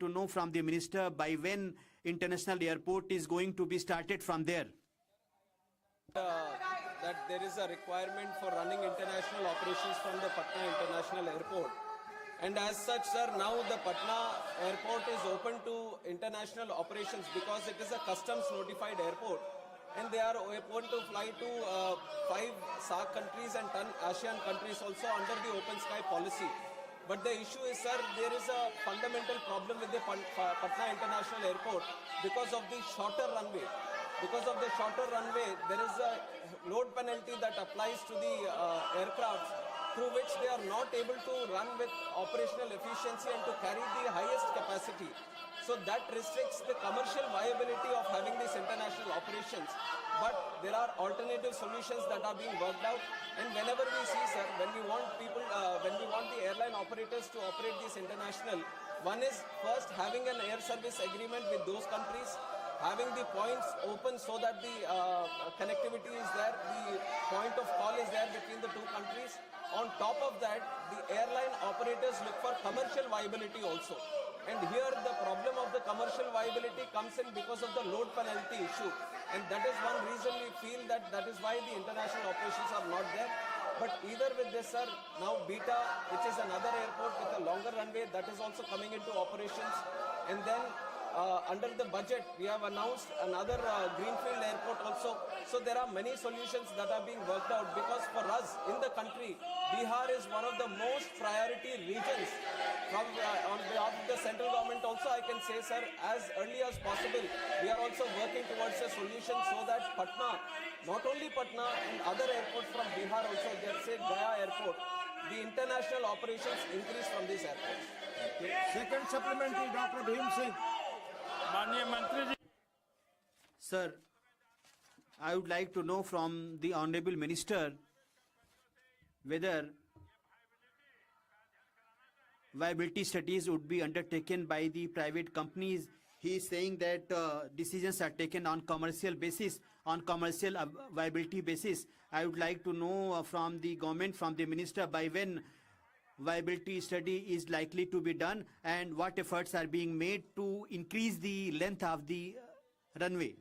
to know from the minister by when international airport is going to be started from there. That there is a requirement for running international operations from the Patna International Airport. And as such, sir, now the Patna airport is open to international operations because it is a customs notified airport. And they are open to fly to 5 SAARC countries and 10 ASEAN countries also under the open sky policy. But the issue is, sir, there is a fundamental problem with the Patna International Airport because of the shorter runway. Because of the shorter runway, there is a load penalty that applies to the aircrafts through which they are not able to run with operational efficiency and to carry the highest capacity. So that restricts the commercial viability of having these international operations. But there are alternative solutions that are being worked out. And whenever we see, sir, when we want the airline operators to operate these international, one is first having an air service agreement with those countries, having the points open so that the connectivity is there, the point of call is there between the two countries. On top of that, the airline operators look for commercial viability also. And here the problem of the commercial viability comes in because of the load penalty issue. And that is one reason we feel that is why the international operations are not there. But either with this, sir, now Beta, which is another airport with a longer runway, that is also coming into operations. And then under the budget, we have announced another greenfield airport also. So there are many solutions that are being worked out because for us in the country, Bihar is one of the most priority regions. From, on behalf of the central government also, I can say, sir, as early as possible, we are also working towards a solution so that Patna, not only Patna and other airports from Bihar also, let's say Gaya airport, the international operations increase from these airports. Second supplementary, Dr. Bhim Singh. Sir, I would like to know from the Honorable Minister whether viability studies would be undertaken by the private companies. He is saying that decisions are taken on commercial basis, on commercial viability basis. I would like to know from the government, from the minister, by when viability study is likely to be done and what efforts are being made to increase the length of the runway.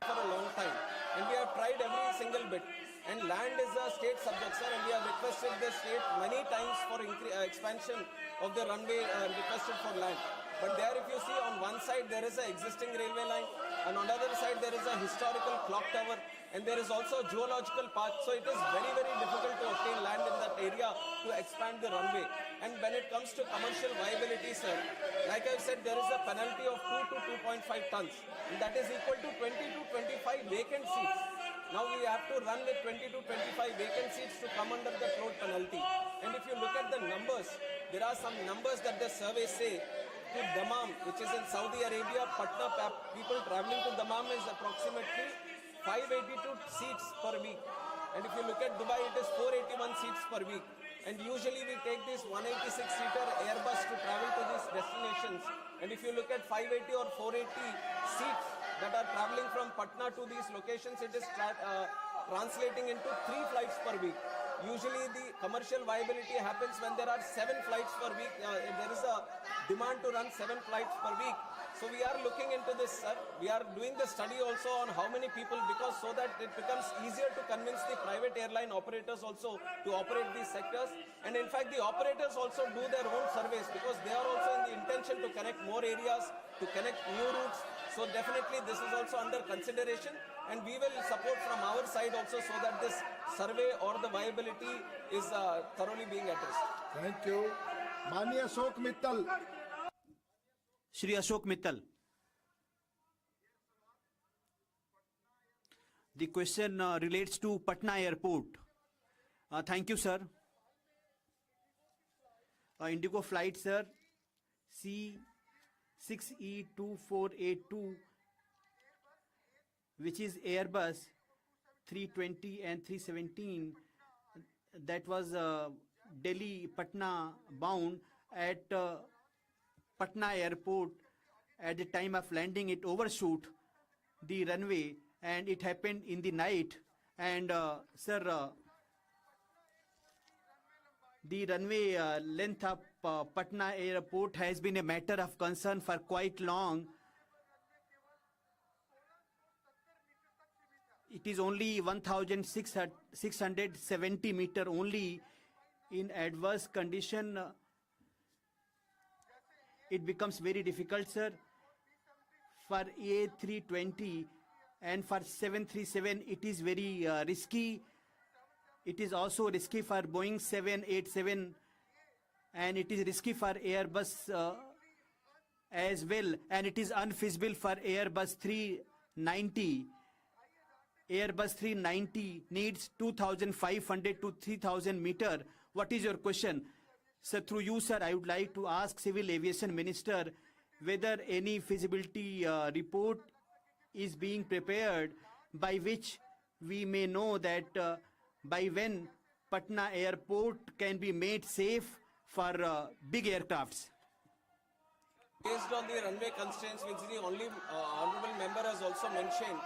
For a long time, and we have tried every single bit. And land is a state subject, sir, and we have requested the state many times for expansion of the runway, requested for land. But there, if you see, on one side there is an existing railway line, and on the other side there is a historical clock tower, and there is also a geological park. So it is very, very difficult to obtain land in that area to expand the runway. And when it comes to commercial viability, sir, like I said, there is a penalty of 2 to 2.5 tons, and that is equal to 20 to 25 vacant seats. Now we have to run with 20 to 25 vacant seats to come under the load penalty. And if you look at the numbers, there are some numbers that the survey say. To Dammam, which is in Saudi Arabia, Patna, people traveling to Dammam is approximately 582 seats per week. And if you look at Dubai, it is 481 seats per week. And usually we take this 186-seater Airbus to travel to these destinations. And if you look at 580 or 480 seats that are traveling from Patna to these locations, it is translating into 3 flights per week. Usually the commercial viability happens when there are 7 flights per week. There is a demand to run 7 flights per week. So we are looking into this, sir. We are doing the study also on how many people, because so that it becomes easier to convince the private airline operators also to operate these sectors. And in fact, the operators also do their own surveys because they are also in the intention to connect more areas, to connect new routes. So definitely this is also under consideration, and we will support from our side also so that this survey or the viability is thoroughly being addressed. Thank you. Mani Ashok Mittal. Shri Ashok Mittal. The question relates to Patna Airport. Thank you, sir. Indigo flight, sir, C6E2482, which is Airbus 320 and 317, that was Delhi Patna bound at Patna Airport. At the time of landing, it overshoot the runway and it happened in the night. And sir, the runway length of Patna airport has been a matter of concern for quite long. It is only 1,670 meter only. In adverse condition, it becomes very difficult, sir. For A320 and for 737, it is very risky. It is also risky for Boeing 787, and it is risky for Airbus as well, and it is unfeasible for Airbus 390. Airbus 390 needs 2,500 to 3,000 meter. What is your question? Sir, through you, sir, I would like to ask Civil Aviation Minister whether any feasibility report is being prepared by which we may know that by when Patna airport can be made safe for big aircrafts. Based on the runway constraints, which the only honorable member has also mentioned,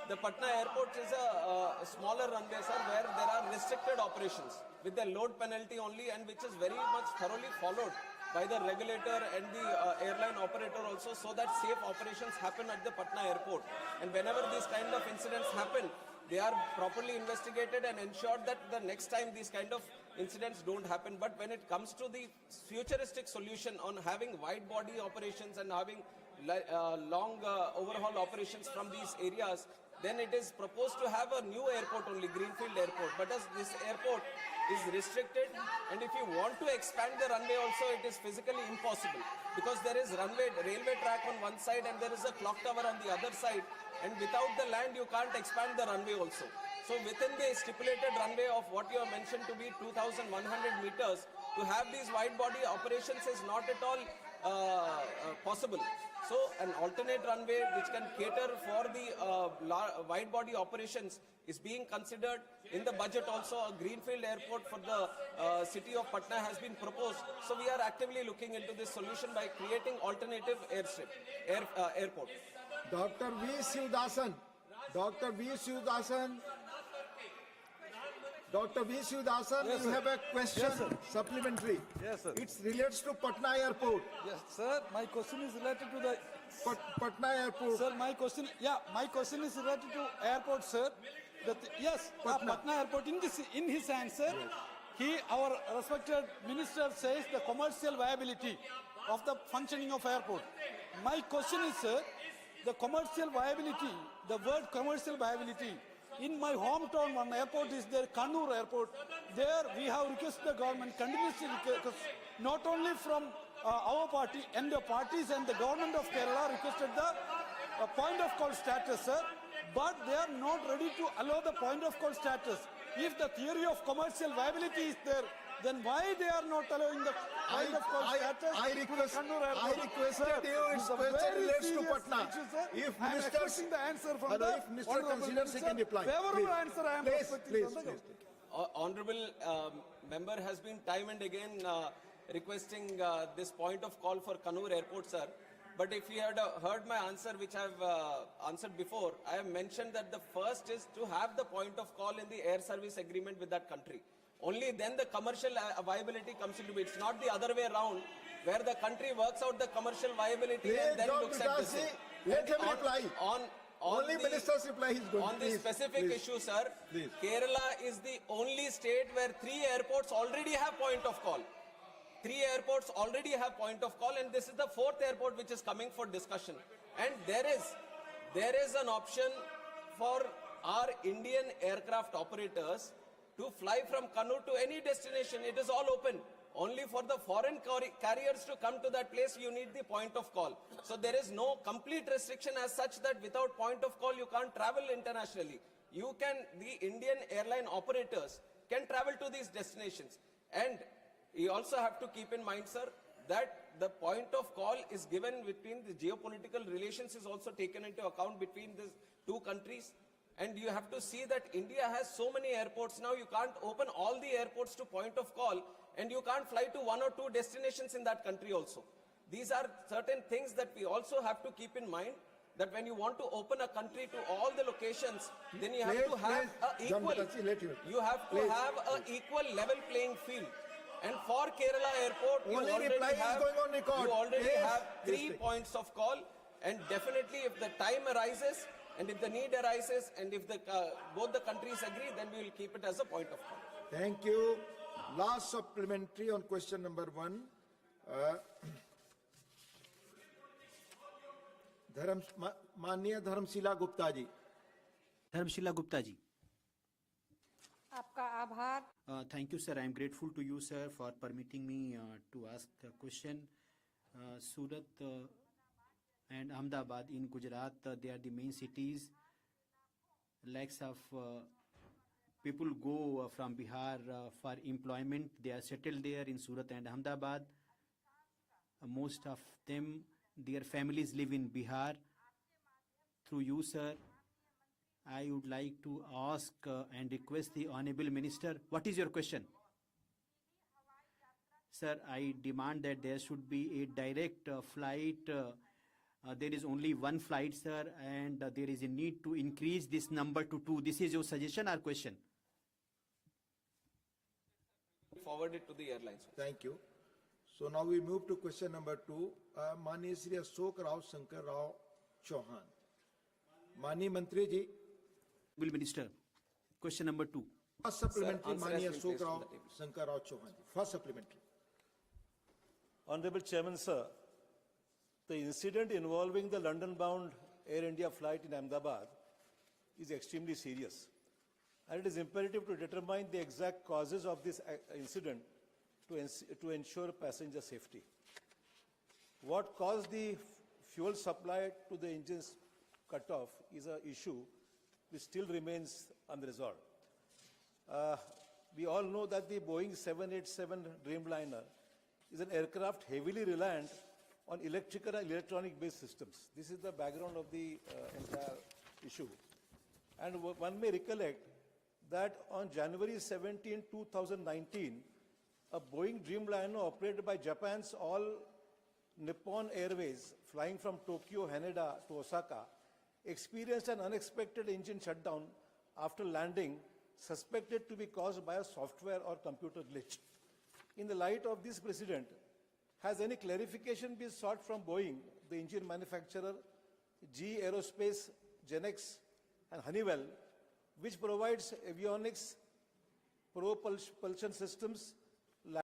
the Patna airport is a smaller runway, sir, where there are restricted operations with the load penalty only, and which is very much thoroughly followed by the regulator and the airline operator also, so that safe operations happen at the Patna airport. And whenever these kind of incidents happen, they are properly investigated and ensured that the next time these kind of incidents don't happen. But when it comes to the futuristic solution on having wide body operations and having long overhaul operations from these areas, then it is proposed to have a new airport only, Greenfield Airport. But as this airport is restricted, and if you want to expand the runway also, it is physically impossible, because there is railway track on one side and there is a clock tower on the other side, and without the land you can't expand the runway also. So within the stipulated runway of what you have mentioned to be 2,100 meters, to have these wide body operations is not at all possible. So an alternate runway which can cater for the wide body operations is being considered. In the budget also, a greenfield airport for the city of Patna has been proposed. So we are actively looking into this solution by creating alternative airport. Dr. V. Sivdasan. Dr. V. Sivdasan. Dr. V. Sivdasan, Yes, you sir. have a question, Yes, sir. supplementary. Yes, sir. It relates to Patna Airport. Yes, sir. My question is related to the. Patna Airport. Sir, my question is related to airport, sir. Yes, Patna Airport. In his answer, our respected minister says the commercial viability of the functioning of airport. My question is, sir, the commercial viability. The word commercial viability. In my hometown, one airport is there, Kannur Airport. There we have requested the government, continuously request, not only from our party and the parties and the government of Kerala requested the point of call status, sir, but they are not ready to allow the point of call status. If the theory of commercial viability is there, then why they are not allowing the point of call status I to the Kannur Airport? I requested Sir, you, its it's a question very relates to serious Patna. issue, sir. If I am ministers, expecting the answer from the if minister honorable considers, he minister. can reply. Favorable Please. answer I am Please, expecting please, from the please. Honorable member has been time and again requesting this point of call for Kannur Airport, sir. But if you had heard my answer, which I have answered before, I have mentioned that the first is to have the point of call in the air service agreement with that country. Only then the commercial viability comes into it. It's not the other way around, where the country works out the commercial viability and then looks at this. Let him reply. Only the- minister's reply is going. On the specific issue, sir, Please. Kerala is the only state where 3 airports already have point of call. 3 airports already have point of call, and this is the 4th airport which is coming for discussion. And there is an option for our Indian aircraft operators to fly from Kannur to any destination. It is all open. Only for the foreign carriers to come to that place, you need the point of call. So there is no complete restriction as such that without point of call, you can't travel internationally. The Indian airline operators can travel to these destinations. And you also have to keep in mind, sir, that the point of call is given between the geopolitical relations is also taken into account between these 2 countries. And you have to see that India has so many airports now, you can't open all the airports to point of call, and you can't fly to 1 or 2 destinations in that country also. These are certain things that we also have to keep in mind, that when you want to open a country to all the locations, then you have to have a equal level playing field. And for Kerala Airport, you Only already reply is have, going on record. you already Yes, have yes, 3 take. points of call. And definitely, if the time arises, and if the need arises, and if the both the countries agree, then we will keep it as a point of call. Thank you. Last supplementary on question number 1. माननीय Dharamshila Gupta ji. Dharmshila Gupta ji. आपका आभार. Thank you, sir. I am grateful to you, sir, for permitting me to ask the question. Surat and Ahmedabad in Gujarat, they are the main cities. Lakhs of people go from Bihar for employment. They are settled there in Surat and Ahmedabad. Most of them, their families live in Bihar. Through you, sir, I would like to ask and request the Honorable Minister, what is your question? Sir, I demand that there should be a direct flight. There is only one flight, sir, and there is a need to increase this number to 2. This is your suggestion or question? Forward it to the airlines. Thank you. So now we move to question number 2. माननीय श्री अशोक राव शंकर राव चौहान. माननीय मंत्री जी. Will Minister, question number 2. First supplementary, answer has माननीय been Ashok placed on Rao the table. Shankar Rao Chauhan ji. First supplementary. Honorable Chairman, sir, the incident involving the London-bound Air India flight in Ahmedabad is extremely serious, and it is imperative to determine the exact causes of this incident to ensure passenger safety. What caused the fuel supply to the engines cut off is an issue which still remains unresolved. We all know that the Boeing 787 Dreamliner is an aircraft heavily reliant on electrical and electronic-based systems. This is the background of the entire issue. And one may recollect that on January 17, 2019, a Boeing Dreamliner operated by Japan's All Nippon Airways, flying from Tokyo, Haneda to Osaka, experienced an unexpected engine shutdown after landing, suspected to be caused by a software or computer glitch. In the light of this precedent, has any clarification been sought from Boeing, the engine manufacturer, GE Aerospace, Genex, and Honeywell, which provides avionics, propulsion systems,